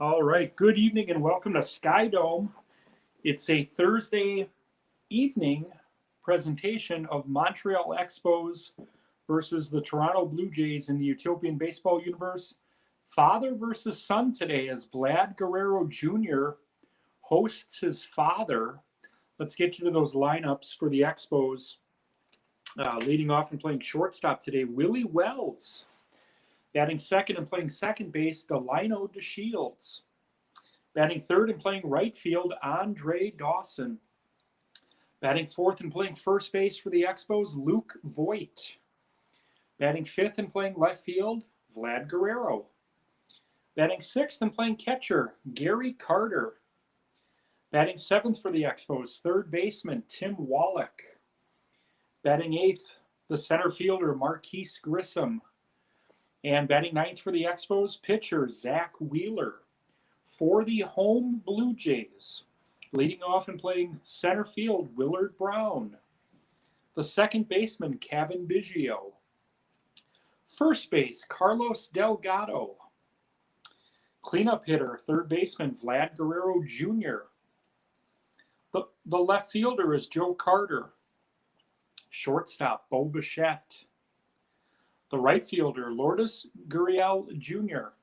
All right, good evening and welcome to Skydome. It's a Thursday evening presentation of Montreal Expos versus the Toronto Blue Jays in the Utopian Baseball Universe. Father versus son today as Vlad Guerrero Jr. hosts his father. Let's get you to those lineups for the Expos. Leading off and playing shortstop today, Willie Wells. Batting second and playing second base, Delino DeShields. Batting third and playing right field, Andre Dawson. Batting fourth and playing first base for the Expos, Luke Voigt. Batting fifth and playing left field, Vlad Guerrero. Batting sixth and playing catcher, Gary Carter. Batting seventh for the Expos, third baseman, Tim Wallach. Batting eighth, the center fielder, Marquise Grissom. And batting ninth for the Expos, pitcher, Zach Wheeler. For the home Blue Jays, leading off and playing center field, Willard Brown. The second baseman, Kevin Biggio. First base, Carlos Delgado. Cleanup hitter, third baseman, Vlad Guerrero Jr. The left fielder is Joe Carter. Shortstop, Bo Bichette. The right fielder, Lourdes Gurriel Jr.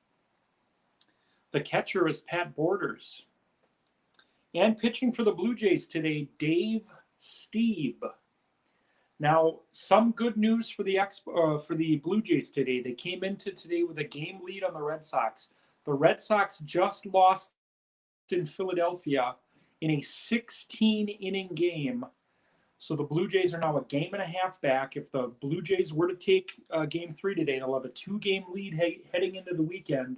The catcher is Pat Borders. And pitching for the Blue Jays today, Dave Stieb. Now, some good news for the Blue Jays today. They came into today with a game lead on the Red Sox. The Red Sox just lost in Philadelphia in a 16-inning game. So the Blue Jays are now a game and a half back. If the Blue Jays were to take Game 3 today, they'll have a 2-game lead heading into the weekend.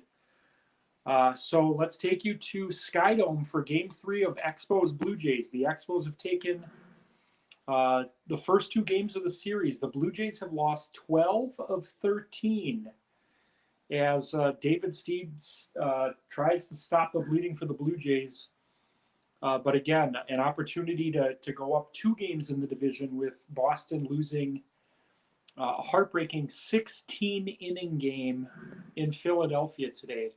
So let's take you to Skydome for Game 3 of Expos Blue Jays. The Expos have taken the first 2 games of the series. The Blue Jays have lost 12 of 13 as David Stieb tries to stop the bleeding for the Blue Jays. But again, an opportunity to go up 2 games in the division with Boston losing a heartbreaking 16-inning game in Philadelphia today.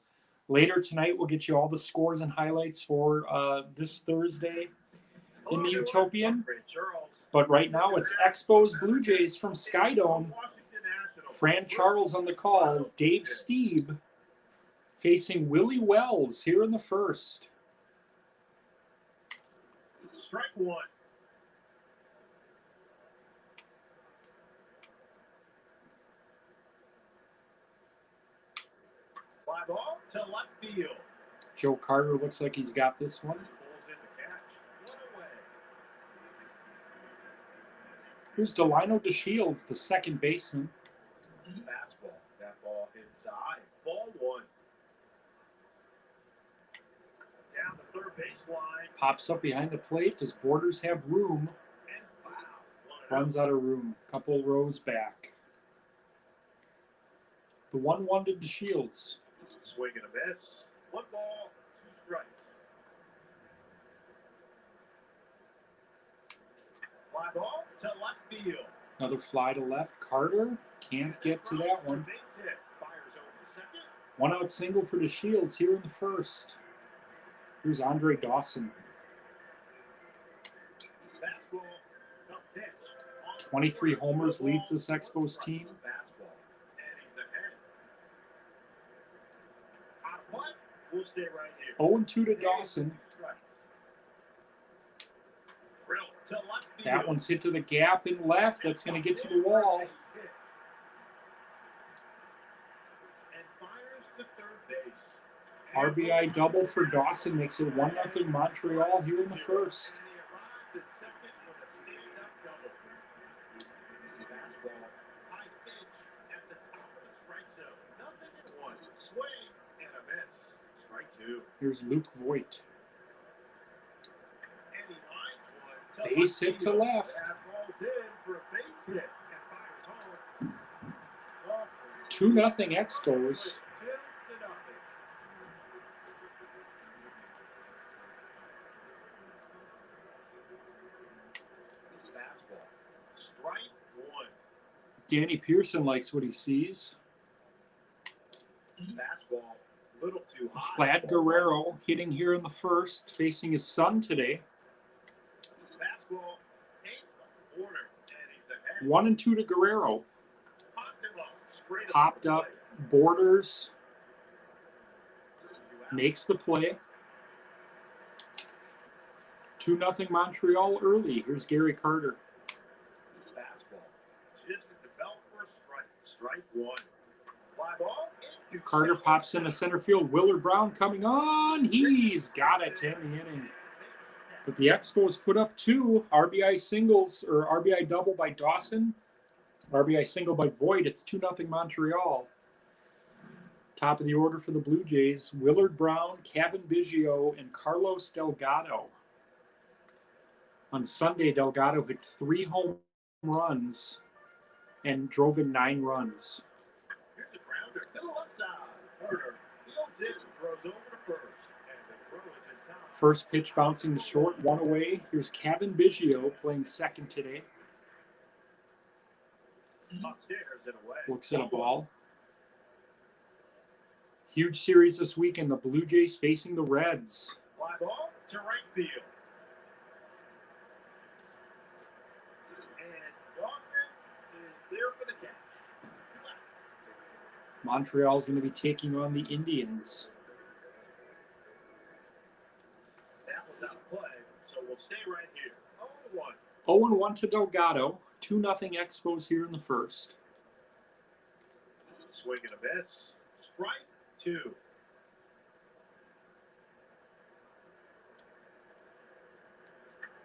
Later tonight, we'll get you all the scores and highlights for this Thursday in the Utopian. But right now, it's Expos Blue Jays from Skydome. Fran Charles on the call. Dave Stieb facing Willie Wells here in the first. Strike one. Fly ball to left field. Joe Carter looks like he's got this one. Pulls in the catch. One away. Here's Delino DeShields, the second baseman. Fastball. That ball inside. Ball one. Down the third baseline. Pops up behind the plate. Does Borders have room? And wow. Runs out of room. Couple rows back. The 1-1 to DeShields. Swing and a miss. 1 ball, 2 strikes. Fly ball to left field. Another fly to left. Carter can't get to that one. Big hit. Fires over the second. 1-out single for DeShields here in the first. Here's Andre Dawson. Fastball. Up pitch. 23 homers leads this Expos team. Fastball. And he's ahead. Out of what? We'll stay right here. 0-2 to Dawson. Drill to left field. That one's hit to the gap in left. That's going to get to the wall. And fires to third base. RBI double for Dawson makes it 1-0 Montreal here in the first. Here's Luke Voigt. Base hit to left. 2-0 Expos. Strike one. Danny Pearson likes what he sees. Fastball A little too high. Vlad Guerrero hitting here in the first, facing his son today. Fastball takes the corner, and he's ahead. 1-2 to Guerrero. Popped him up, straight Popped the up, plate. Borders, 2 out. makes the play. 2-0 Montreal early. Here's Gary Carter. Fastball just at the belt for a strike. Strike one. Fly ball into Carter shallow pops into center field. Willard Brown coming on. He's got it to end the inning. But the Expos put up 2 RBI singles, or RBI double by Dawson, RBI single by Voigt. It's 2-0 Montreal. Top of the order for the Blue Jays, Willard Brown, Kevin Biggio, and Carlos Delgado. On Sunday, Delgado hit 3 home runs and drove in 9 runs. Here's a grounder to the left side. Carter fields it, throws over to first, and the throw is in time. First pitch bouncing to short, 1 away. Here's Kevin Biggio playing second today. Upstairs and away. Looks at a ball. Huge series this weekend. The Blue Jays facing the Reds. Fly ball to right field. And Dawson is there for the catch. Montreal's going to be taking on the Indians. That was out of play, so we'll stay right here. 0-1. 0-1 to Delgado. 2-0 Expos here in the first. Swing and a miss. Strike 2.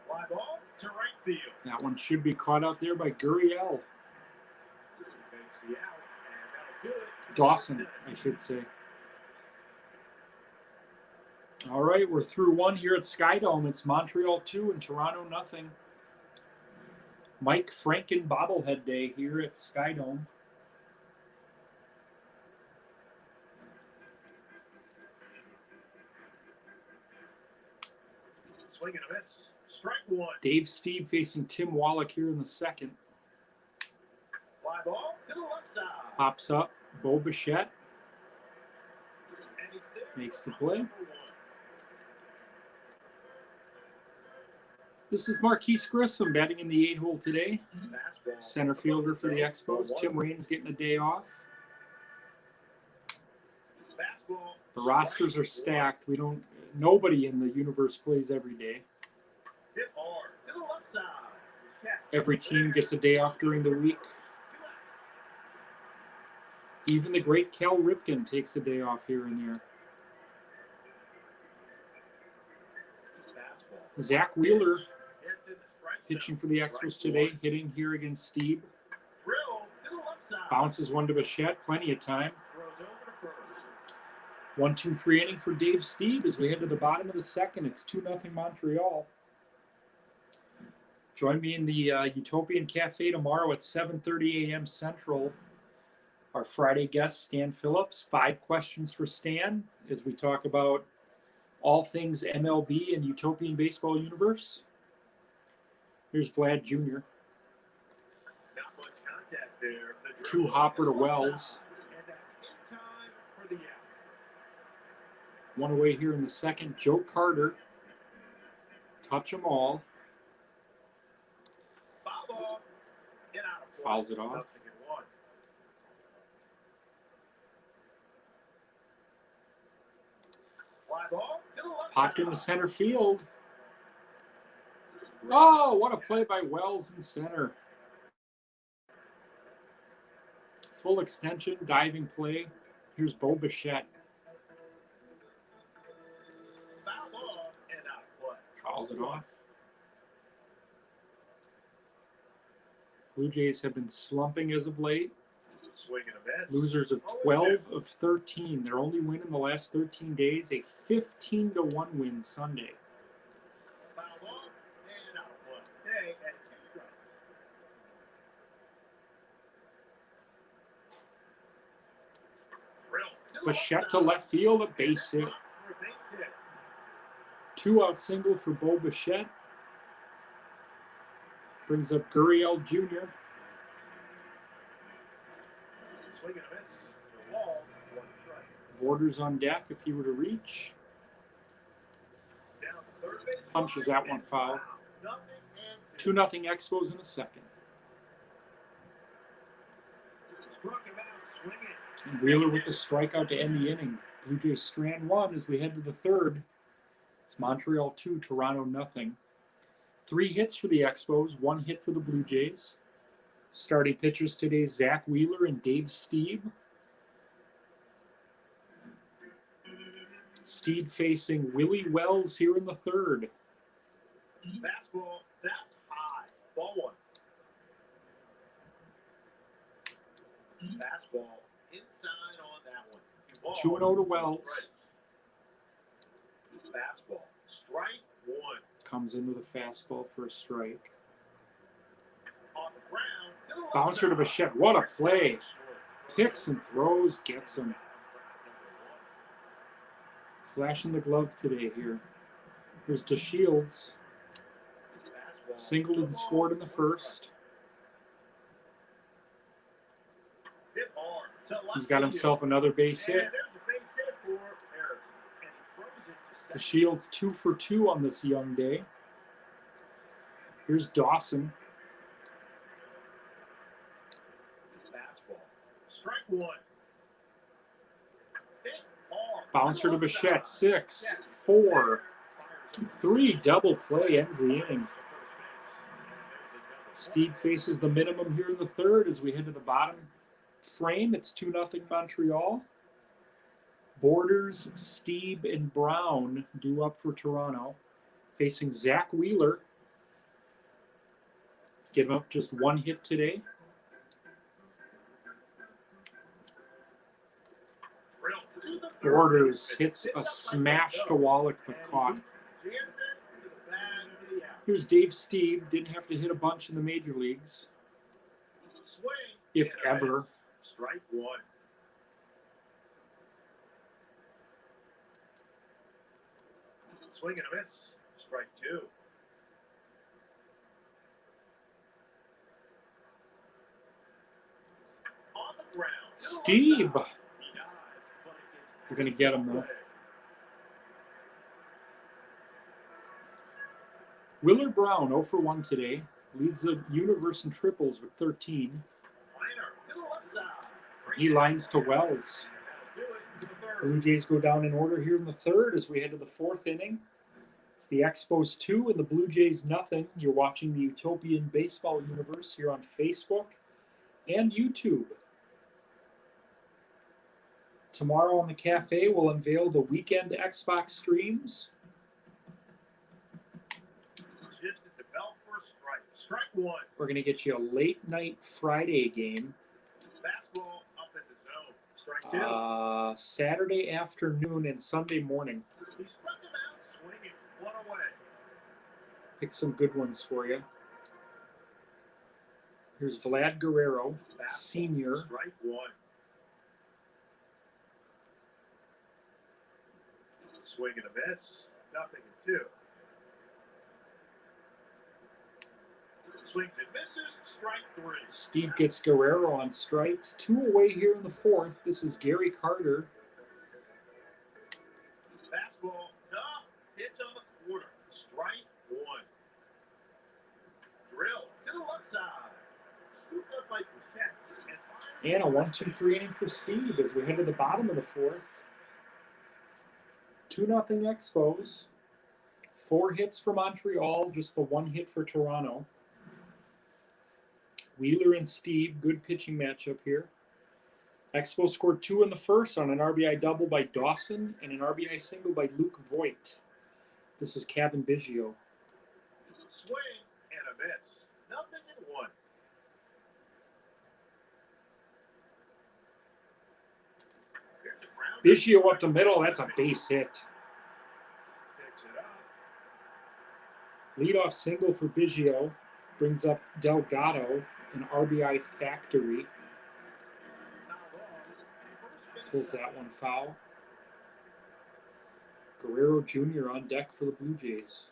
Fly ball to right field. That one should be caught out there by Gurriel. Makes the out, and that'll do it. Dawson, I should say. All right, we're through 1 here at Skydome. It's Montreal 2 and Toronto 0. Mike Franken bobblehead day here at Skydome. Swing and a miss. Strike 1. Dave Steve facing Tim Wallach here in the second. Fly ball to the left side. Pops up, Bo Bichette And he's there. makes the play. Number 1. This is Marquise Grissom batting in the 8-hole today. Fastball. Center fielder for the Expos. Tim Raines getting a day off. Fastball. The rosters are stacked. Nobody in the universe plays every day. Hit hard to the left side. Check. Every team gets a day off during the week. 2 out. Even the great Cal Ripken takes a day off here and there. Fastball. Zach Wheeler Hits in the strike pitching zone. for the Strike Expos today, 1. hitting here against Steve. Drill to the left side. Bounces one to Bichette, plenty of time. Throws over to first. 1-2-3 inning for Dave Steve as we head to the bottom of the second. It's 2-0 Montreal. Join me in the Utopian Cafe tomorrow at 7:30 a.m. Central. Our Friday guest, Stan Phillips. 5 questions for Stan as we talk about all things MLB and Utopian Baseball Universe. Here's Vlad Jr. Not much contact there. The Two drill hopper to the left Wells. side. And that's in time for the out. 1 away here in the second. Joe Carter. Touch them all. Foul ball. Get out of play. Fouls it off. 0-1. Fly ball to the left Popped side. into center field. Oh, what a play by Wells in center. Full extension, diving play. Here's Bo Bichette. Foul ball and out of play. Fouls it off. Blue Jays have been slumping as of late. Swing and a miss. Losers of 12 of 13. Their only win in the last 13 days, a 15-1 win Sunday. Foul ball and out of play. Day at 2 strikes. Drill to the Bichette to side. left field, a base hit. For a base hit. 2-out single for Bo Bichette. Brings up Gurriel Jr. Swing and a miss. The wall. 1 strike. Borders on deck if he were to reach. Down the third base Punches line, that one and foul. Nothing and two. 2-0 Expos in the second. Struck him out swinging. And Wheeler with the strikeout to end the inning. Blue Jays strand one as we head to the third. It's Montreal 2, Toronto nothing. 3 hits for the Expos, 1 hit for the Blue Jays. Starting pitchers today, Zach Wheeler and Dave Stieb. Stieb facing Willie Wells here in the third. Fastball, that's high. Ball 1. Fastball inside on that one. 2-0 to Wells. Fastball, strike 1. Comes in with a fastball for a strike. On the ground, to the left Bouncer to side. Bichette. What a play. Picks and throws, gets him. Flashing the glove today here. Here's DeShields. Singled and scored in the first. Hit hard to left He's got himself another base field. hit. And there's a base hit for Harrison. And he throws it to second. DeShields 2 for 2 on this young day. Here's Dawson. Fastball, strike 1. Hit hard. Bouncer to left Bichette. side. 6, 4, 3. Double play ends the inning. Steve faces the minimum here in the third as we head to the bottom frame. It's 2-0 Montreal. Borders, Steve, and Brown due up for Toronto. Facing Zach Wheeler. He's given up just 1 hit today. Borders hits a smash to Wallach but caught. Here's Dave Stieb. Didn't have to hit a bunch in the major leagues, Swing, if and a ever. miss. Strike 1. Swing and a miss. Strike 2. On the ground. to the left Stieb. side. He dives, but it gets We're going to get him, though. away. Willard Brown, 0 for 1 today. Leads the universe in triples with 13. Liner to the left side. He lines to Wells. And that'll do it to the third. Blue Jays go down in order here in the third as we head to the 4th inning. It's the Expos 2 and the Blue Jays nothing. You're watching the Utopian Baseball Universe here on Facebook and YouTube. Tomorrow on the cafe, we'll unveil the weekend Xbox streams. Shifted to belt for a strike. Strike 1. We're going to get you a late night Friday game. Fastball up in the zone. Strike 2. Saturday afternoon and Sunday morning. He struck him out swinging. 1 away. Pick some good ones for you. Here's Vlad Guerrero, Fastball, senior. Strike 1. Swing and a miss. Nothing in 2. Swings and misses. Strike 3. Steve gets Guerrero on strikes. 2 away here in the 4th. This is Gary Carter. Fastball tough. Pitch on the corner. Strike 1. Drill to the left side. Scooped up by Bichette. And a 1-2-3 inning for Steve as we head to the bottom of the 4th. 2-0 Expos. 4 hits for Montreal, just the 1 hit for Toronto. Wheeler and Steve, good pitching matchup here. Expos scored 2 in the first on an RBI double by Dawson and an RBI single by Luke Voigt. This is Kevin Biggio. Swing and a miss. Nothing in 1. Here's a ground. Biggio up the middle, that's a base hit. Picks it up. Leadoff single for Biggio brings up Delgado, an RBI factory. Foul ball. First Pulls base that one foul. Guerrero Jr. on deck for the Blue Jays.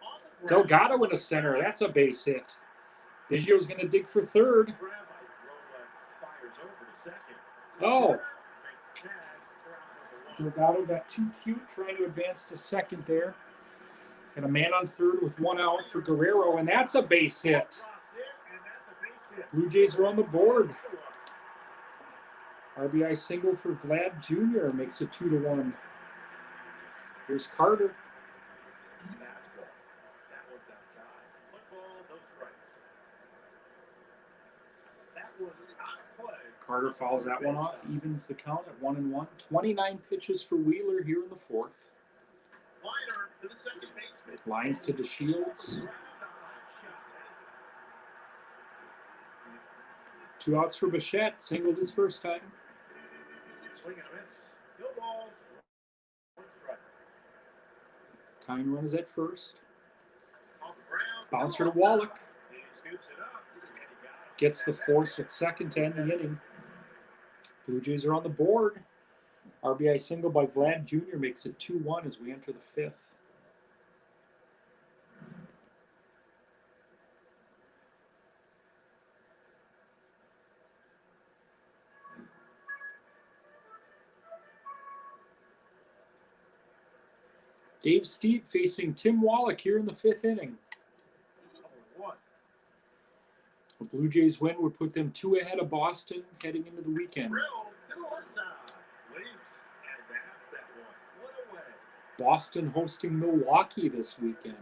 on the ground. Delgado in the center, that's a base hit. Biggio's going to dig for third. Grab by Rolla fires over to second. Oh, Makes the tag. They're out Delgado got too cute trying to advance to second there. And a man on third with one out for Guerrero, and that's a base hit. Blue Jays are on the board. RBI single for Vlad Jr. makes it 2-1. Here's Carter. Fastball. That one's outside. One ball, no strikes. That one's out of play. Carter fouls that one off, evens the count at 1-1. 29 pitches for Wheeler here in the fourth. Liner to the second baseman. Lines to DeShields. 2 outs for Bichette. Singled his first time. Swing and a miss. No balls. One strike. Tying run is at first. On the ground. Bouncer to Wallach. He scoops it up. And he got it. Gets the force at second to end the inning. Blue Jays are on the board. RBI single by Vlad Jr. makes it 2-1 as we enter the fifth. Dave Steep facing Tim Wallach here in the fifth inning. A Blue Jays win would put them 2 ahead of Boston heading into the weekend. Boston hosting Milwaukee this weekend.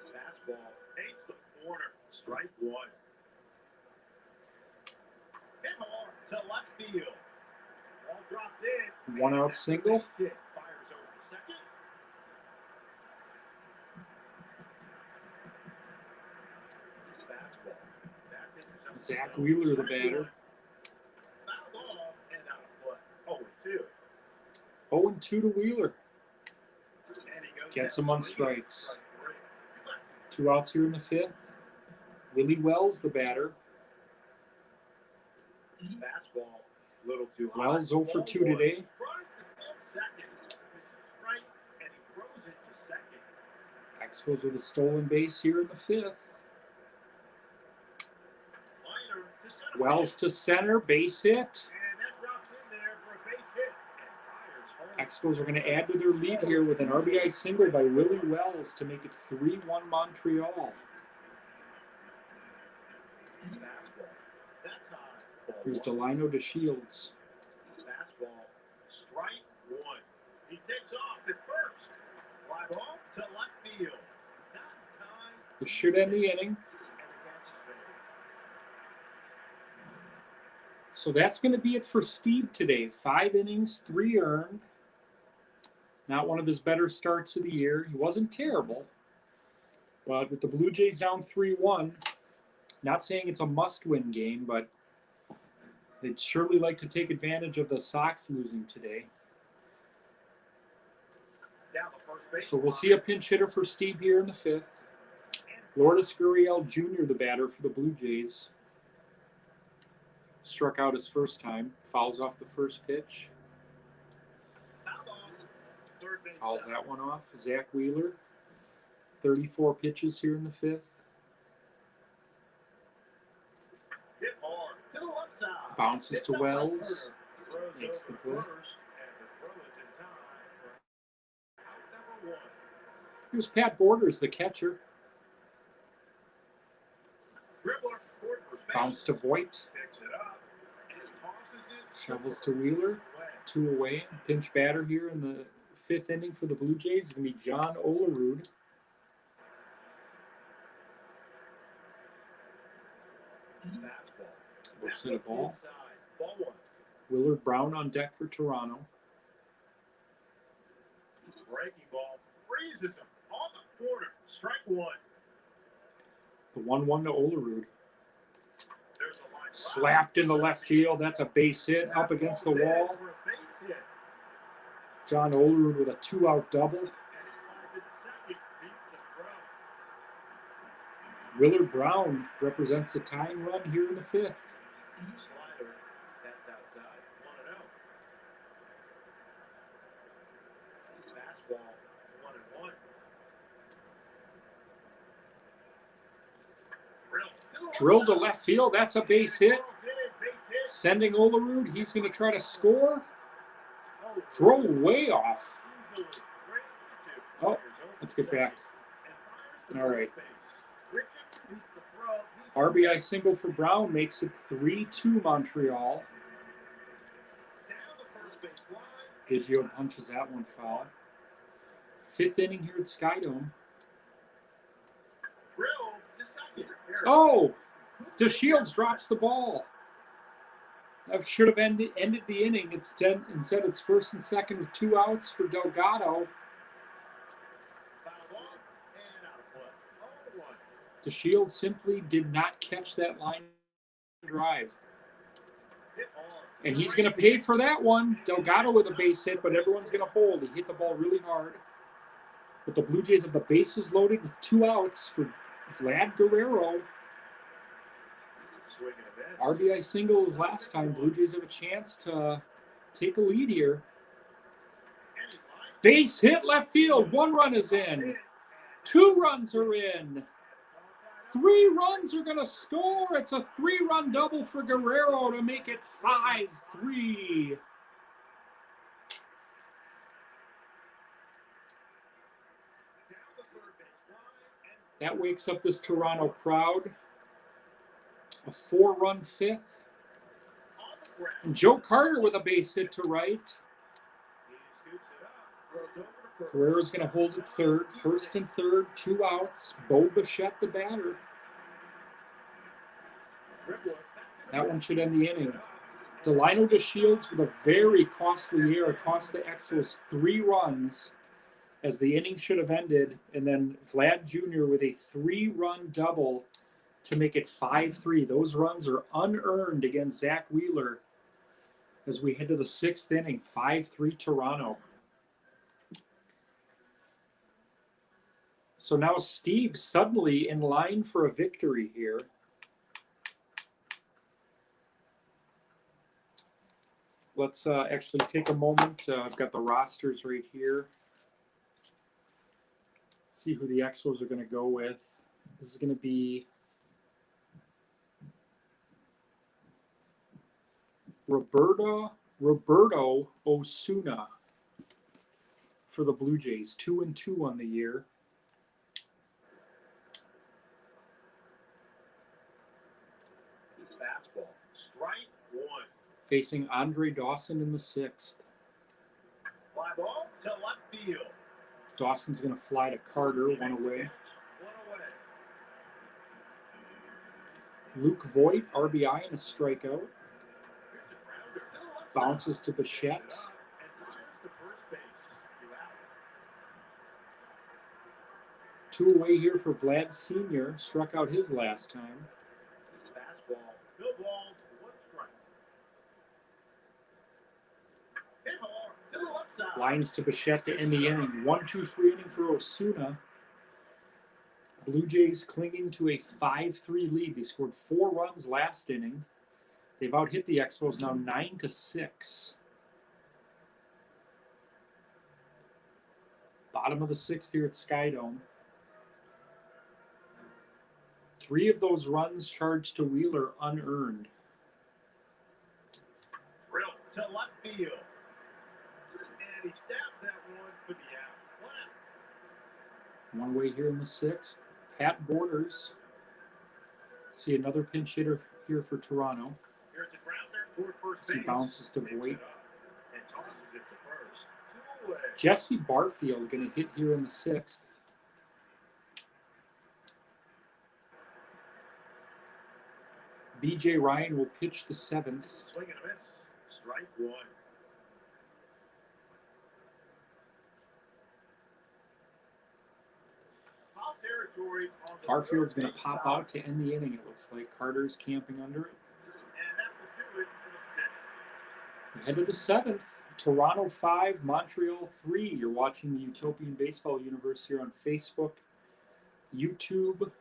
Fastball takes the corner. Strike one. Hit hard to left field. Ball drops in. 1 out single. Fires over to second. Fastball. That pitch is up. Zach Wheeler, the batter. Fouled off and out of play. 0-2. 0-2 to Wheeler. And he goes Gets down him on swinging. strikes. 2 outs here in the fifth. Willie Wells, the batter. Fastball, a little too high. Wells 0 for 2 today. Tries to steal second. Strike, and he throws it to second. Expos with a stolen base here in the fifth. Liner to center. Wells to center, base hit. And that drops in there for a base hit. And fires home. Expos are going to add to their lead here with an RBI single by Willie Wells to make it 3-1 Montreal. Fastball. That's high. Ball Here's one. Delino to Shields. Fastball. Strike one. He takes off at first. Fly ball to left field. Not in time. This should end the inning. And the catch is made. So that's going to be it for Steve today. 5 innings, 3 earned. Not one of his better starts of the year. He wasn't terrible. But with the Blue Jays down 3-1, not saying it's a must-win game, but they'd surely like to take advantage of the Sox losing today. Down the first base So we'll see a pinch hitter for Steve here in the fifth. Lourdes Gurriel Jr., the batter for the Blue Jays. Struck out his first time. Fouls off the first pitch. Third base Fouls out. that one off. Zach Wheeler. 34 pitches here in the fifth. Hit hard to the left side. Bounces Hit to that right Wells. corner. Throws Makes over the play. first, and the throw is in time for out number one. Here's Pat Borders, the catcher. Dribbler toward first base. Bounce to Voigt. Picks it up and tosses it. Shovels to Wheeler. 2 away. Pinch batter here in the fifth inning for the Blue Jays is going to be John Olerud. Fastball. Looks at a ball. Inside. Ball one. Willard Brown on deck for Toronto. Breaking ball. Freezes him on the corner. Strike one. The 1-1 to Olerud. There's a line. Slapped into left field. That's a base hit up against the wall. For a base hit. John Olerud with a 2-out double. And he slides it second. Beats the throw. Willard Brown represents the tying run here in the fifth. Slider. That's outside. 1-0. Fastball. 1-1. Drilled to left field. That's a base hit. Sending Olerud. He's going to try to score. Throw way off. Oh, let's get back. All right. RBI single for Brown makes it 3-2 Montreal. Biggio punches that one foul. Fifth inning here at Skydome. Oh! DeShields drops the ball. That should have ended the inning. Instead, it's first and second with 2 outs for Delgado. DeShields simply did not catch that line drive. And he's going to pay for that one. Delgado with a base hit, but everyone's going to hold. He hit the ball really hard. But the Blue Jays have the bases loaded with 2 outs for Vlad Guerrero. RBI single as last time. Blue Jays have a chance to take a lead here. Base hit left field. 1 run is in. 2 runs are in. 3 runs are going to score. It's a 3-run double for Guerrero to make it 5-3. That wakes up this Toronto crowd. A 4-run 5th. And Joe Carter with a base hit to right. Guerrero's going to hold it third. First and third, 2 outs. Bo Bichette, the batter. That one should end the inning. Delino DeShields with a very costly error cost the Expos 3 runs as the inning should have ended. And then Vlad Jr. with a 3-run double to make it 5-3. Those runs are unearned against Zach Wheeler as we head to the 6th inning. 5-3 Toronto. So now Steve suddenly in line for a victory here. Let's actually take a moment. I've got the rosters right here. Let's see who the Expos are going to go with. This is going to be Roberto Osuna for the Blue Jays. 2-2 on the year. Fastball, strike 1. Facing Andre Dawson in the 6th. Fly ball to left field. Dawson's going to fly to Carter, 1 away. 1 away. Luke Voigt, RBI and a strikeout. Bounces to Bichette. 2 away here for Vlad Sr. Struck out his last time. Fastball, no balls, 1 strike. Hit hard to the left side. Lines to Bichette to end the inning. 1-2-3 inning for Osuna. Blue Jays clinging to a 5-3 lead. They scored 4 runs last inning. They've out-hit the Expos now 9-6. Bottom of the 6th here at Skydome. 3 of those runs charged to Wheeler unearned. Drill to left field. And he stabs that one for the out. 1 out. 1 away here in the 6th. Pat Borders. See another pinch hitter here for Toronto. Here's the grounder toward first He base. bounces to Picks Voigt. it up and tosses it to first. 2 away. Jesse Barfield going to hit here in the 6th. BJ Ryan will pitch the 7th. Swing and a miss. Strike 1. Foul territory on the Barfield's third going to base pop side. out to end the inning, it looks like. Carter's camping under it. And that will do it for the 6th. We head to the 7th. Toronto 5, Montreal 3. You're watching the Utopian Baseball Universe here on Facebook, YouTube.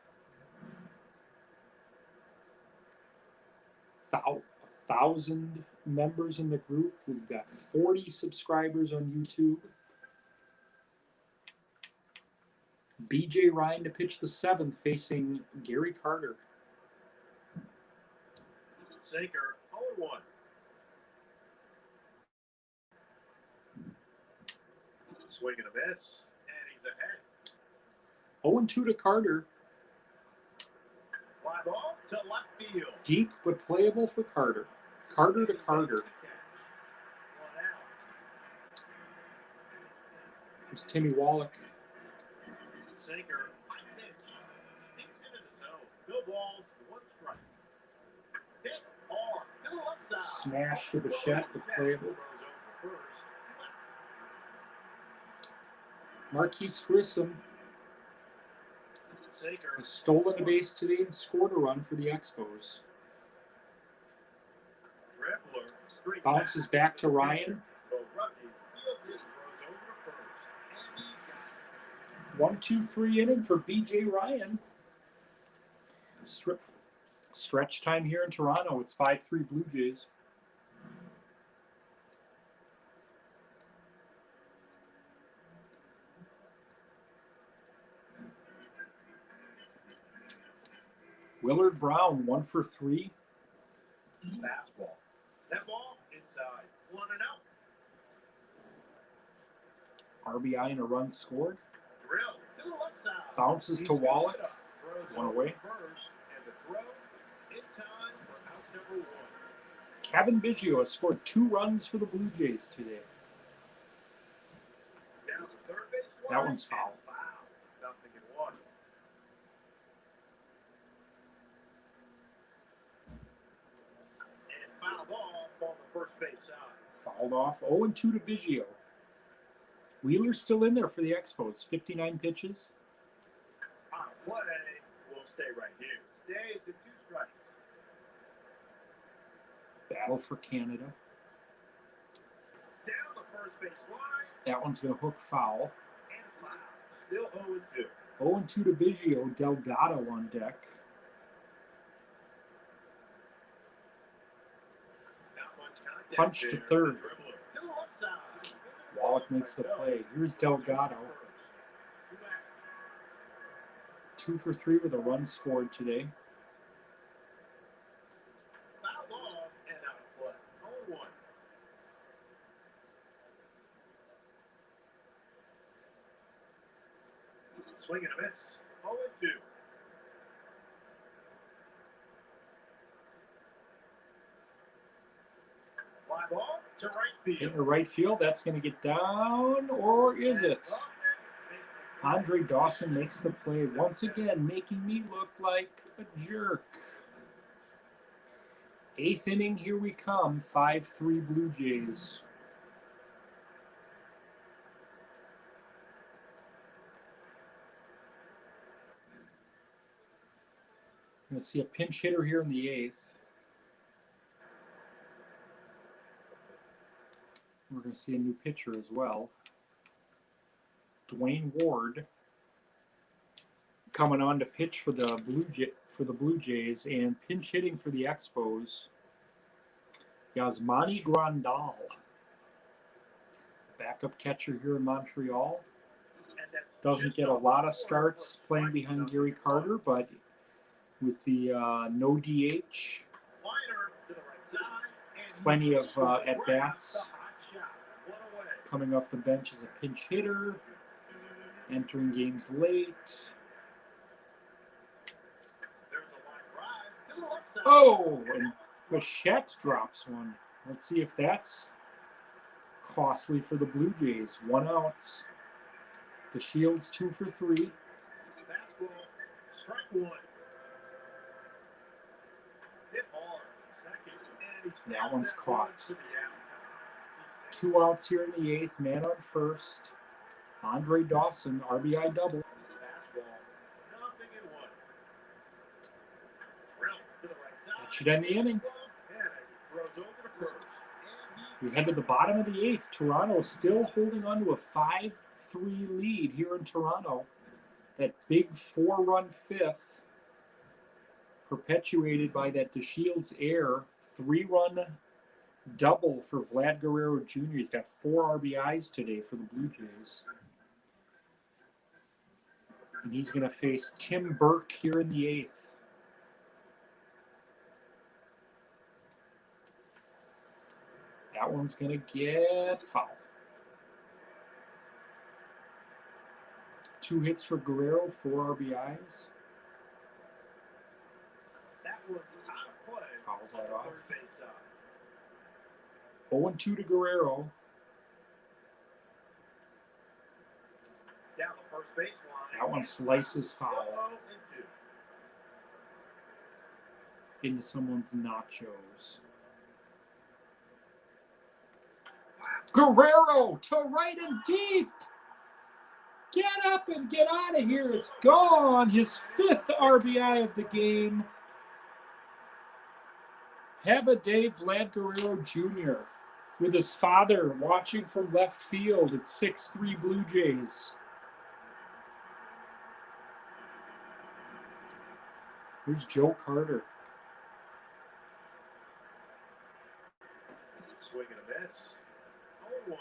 1,000 members in the group. We've got 40 subscribers on YouTube. BJ Ryan to pitch the 7th, facing Gary Carter. Saker, 0-1. 1. Swing and a miss, and he's ahead. 0-2 to Carter. Fly ball to left field. Deep but playable for Carter. Carter to Carter. 1 out. There's Timmy Wallach. Sinker, high pitch, sneaks into the zone. No balls, 1 strike. Hit hard to the left side. Smash to Bichette, but playable. Marquise Grissom Sinker has stolen a base today and scored a run for the Expos. dribbler, straight Bounces back to Ryan. The rookie fields it, throws over to first, and he got it. 1-2-3 inning for BJ Ryan. Stretch time here in Toronto. It's 5-3 Blue Jays. Willard Brown, 1 for 3. Fastball. That ball inside. 1 and out. RBI and a run scored. Drill to the left side. Bounces He to scoops Wallach. it up, throws One over away. to first, and the throw in time for out number 1. Kevin Biggio has scored 2 runs for the Blue Jays today. Down the third base line. That one's foul. Foul. Nothing in 1. And foul ball on the first base side. Fouled off. 0-2 to Biggio. Wheeler's still in there for the Expos. 59 pitches. On play, we'll stay right here. Stays at 2 strikes. Battle for Canada. Down the first base line That one's going to hook foul. and foul. Still 0-2. 0-2 to Biggio. Delgado on deck. Not much contact Punch to there. third. Dribbler to the left side. Wallach makes the play. Here's Delgado. 2 for 3 with a run scored today. Foul ball and out of play. 0-1. Swing and a miss. 0-2. Fly ball to right In field. the right field, that's going to get down, or is it? Andre Dawson makes the play once again, making me look like a jerk. 8th inning, here we come. 5-3 Blue Jays. Going to see a pinch hitter here in the 8th. We're going to see a new pitcher as well. Dwayne Ward coming on to pitch for the Blue Jays, and pinch hitting for the Expos. Yasmani Grandal, backup catcher here in Montreal. Doesn't get a lot of starts playing behind Gary Carter, but with the no DH, plenty of at-bats. Coming off the bench as a pinch hitter, entering games late. Oh, and Bichette drops one. Let's see if that's costly for the Blue Jays. 1 out. The Shields 2 for 3. Fastball, strike 1. Hit hard, second, and he's That one's caught. to the out. 2 outs here in the 8th. Man on first. Andre Dawson, RBI double. Fastball, nothing in 1. Drill to the right side. That should end the inning. And throws over to first. And We head to the bottom of the 8th. Toronto still holding on to a 5-3 lead here in Toronto. That big 4-run 5th, perpetuated by that DeShields air 3-run double for Vlad Guerrero Jr. He's got 4 RBIs today for the Blue Jays. And he's going to face Tim Burke here in the 8th. That one's going to get foul. 2 hits for Guerrero, 4 RBIs. That one's out of play. Fouls that off. Third base side. 0-2 to Guerrero. Down the first baseline. That one slices foul 0-2. into someone's nachos. Guerrero to right and deep. Get up and get out of here. It's gone. His 5th RBI of the game. Have a day, Vlad Guerrero Jr. with his father watching from left field at 6-3 Blue Jays. Here's Joe Carter. Swing and a miss. 0-1.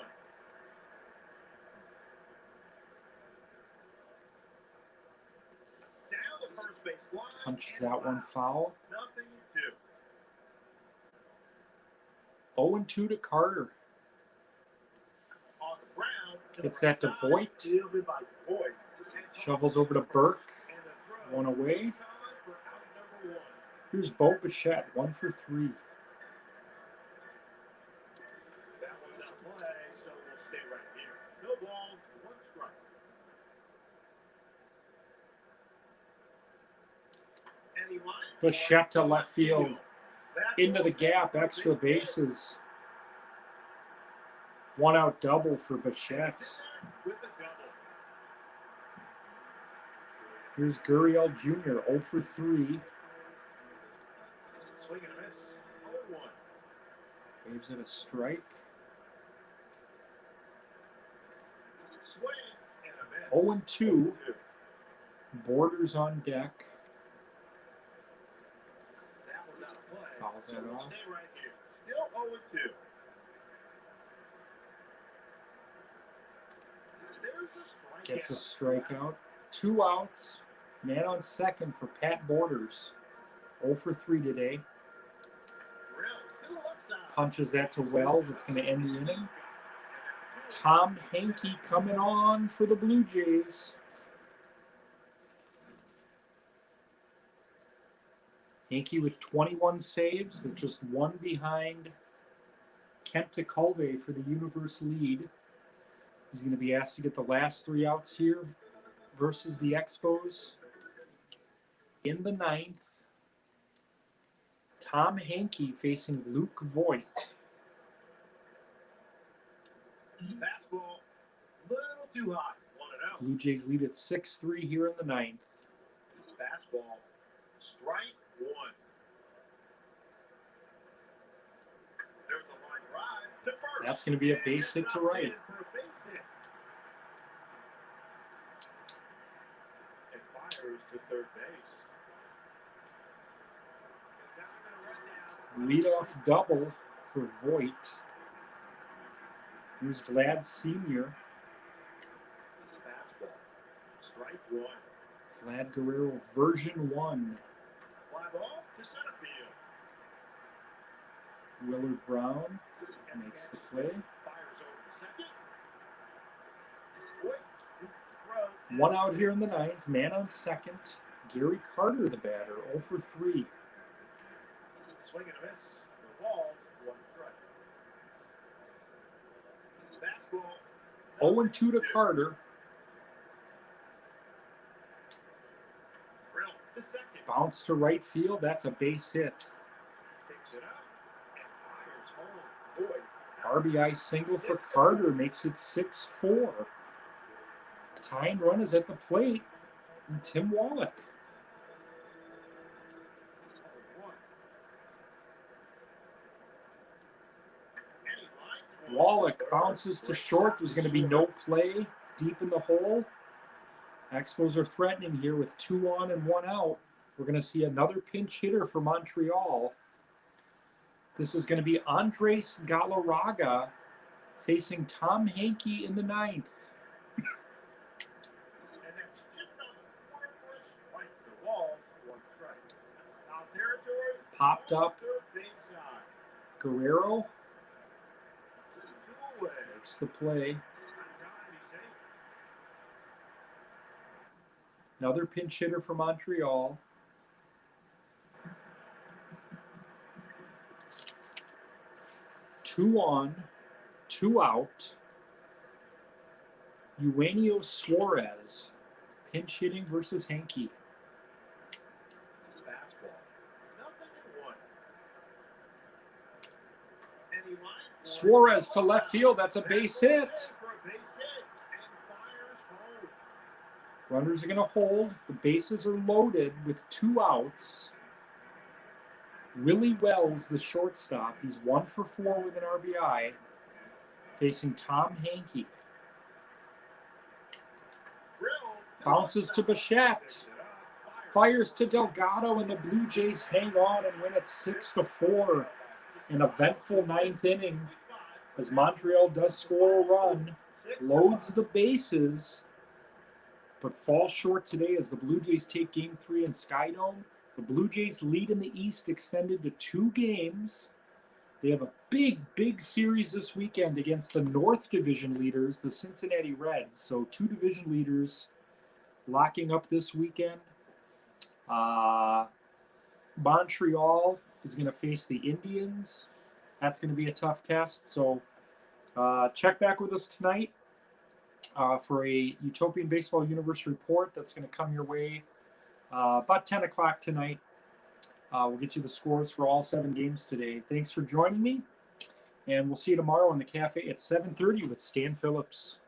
Down the first base line. Punches that one foul. 0-2. 0-2 to Carter. On the ground. Gets that to Voigt. Fielded by Voigt. Shovels over to Burke. And a throw. One away. Time for out number 1. Here's Bo Bichette, 1 for 3. That one's out of play, so we'll stay right here. No balls, 1 strike. And he lines Bichette to left field. That Into the ball's gap, out for extra big hit. bases. 1 out double for Bichette. With the double. Here's Gurriel Jr., 0 for 3. Swing and a miss. 0-1. Waves at a strike. Swing and a miss. 0-2. Borders on deck. That was out of play. Fouls So that we'll off. stay right here. Still 0-2. There's a strikeout. Gets a strikeout. 2 outs. Man on second for Pat Borders. 0 for 3 today. Drill to the left side. Punches that to Wells. It's going to end the inning. Tom Hankey coming on for the Blue Jays. Hankey with 21 saves. That's just 1 behind Kent Tekulve for the universe lead. He's going to be asked to get the last 3 outs here versus the Expos. In the 9th, Tom Hankey facing Luke Voigt. Fastball, little too high. 1-0. Blue Jays lead at 6-3 here in the 9th. Fastball, strike 1. There's a line drive to first. That's going to be a base hit to right. For a base hit. It fires to third base. Leadoff double for Voigt. Here's Vlad Sr. Fastball, strike 1. Vlad Guerrero version 1. Fly ball to center field. Willard Brown makes the play. Fires over to second. Voigt hits the throw. 1 out here in the 9th. Man on second. Gary Carter, the batter, 0 for 3. Swing and a miss. The ball, 1 strike. Fastball. 0-2 to Carter. Drill to second. Bounce to right field. That's a base hit. Picks it up and fires home. Voigt. RBI single for Carter makes it 6-4. Tying run is at the plate. And Tim Wallach. Wallach bounces to short. There's going to be no play deep in the hole. Expos are threatening here with 2 on and 1 out. We're going to see another pinch hitter for Montreal. This is going to be Andres Galarraga facing Tom Hankey in the 9th. Popped up. Guerrero Makes the play. Another pinch hitter for Montreal. Two on, two out. Eugenio Suarez, pinch hitting versus Hanky. Suarez to left field. That's a base hit. Runners are going to hold. The bases are loaded with two outs. Willie Wells, the shortstop. He's 1 for 4 with an RBI. Facing Tom Hanky. Bounces to Bichette. Fires to Delgado, and the Blue Jays hang on and win it 6-4. An eventful 9th inning as Montreal does score a run, loads the bases, but falls short today as the Blue Jays take Game 3 in Skydome. The Blue Jays lead in the East extended to 2 games. They have a big series this weekend against the North Division leaders, the Cincinnati Reds. So 2 division leaders locking up this weekend. Montreal is going to face the Indians. That's going to be a tough test. So check back with us tonight for a Utopian Baseball Universe report that's going to come your way about 10 o'clock tonight. We'll get you the scores for all 7 games today. Thanks for joining me, and we'll see you tomorrow in the cafe at 7:30 with Stan Phillips.